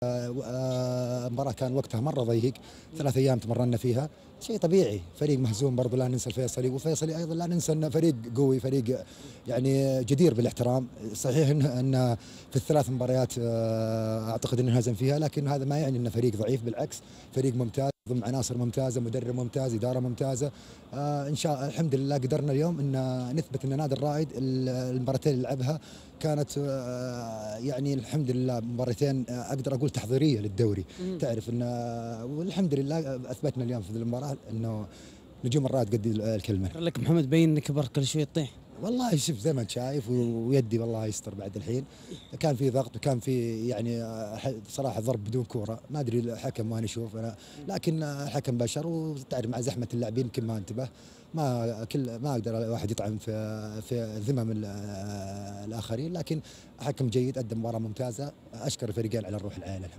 المباراة كان وقتها مرة ضيق، 3 أيام تمرنا فيها، شيء طبيعي. فريق مهزوم برضو، لا ننسى الفيصلي، وفيصلي أيضا لا ننسى أنه فريق قوي، فريق يعني جدير بالاحترام. صحيح أن في ال3 مباريات أعتقد أنه انهزم فيها، لكن هذا ما يعني أنه فريق ضعيف، بالعكس فريق ممتاز ضمن عناصر ممتازة، مدرب ممتاز، إدارة ممتازة. إن شاء الحمد لله قدرنا اليوم أن نثبت أن نادي الرائد المباراتين اللي لعبها كانت يعني الحمد لله مباراتين اقدر اقول تحضيريه للدوري. تعرف ان والحمد لله اثبتنا اليوم في المباراه انه نجوم الرائد قد الكلمه. لك محمد بين انك كبر كل شوي تطيح. والله شوف زي ما انت شايف، ويدي والله يستر بعد الحين. كان في ضغط وكان في يعني صراحه ضرب بدون كوره، ما ادري الحكم ما نشوف انا، لكن الحكم بشر وتعرف مع زحمه اللاعبين يمكن ما انتبه. ما اقدر الواحد يطعن في ذمم الاخرين، لكن حكم جيد قدم مباراه ممتازه. اشكر الفريقين على الروح العاليه.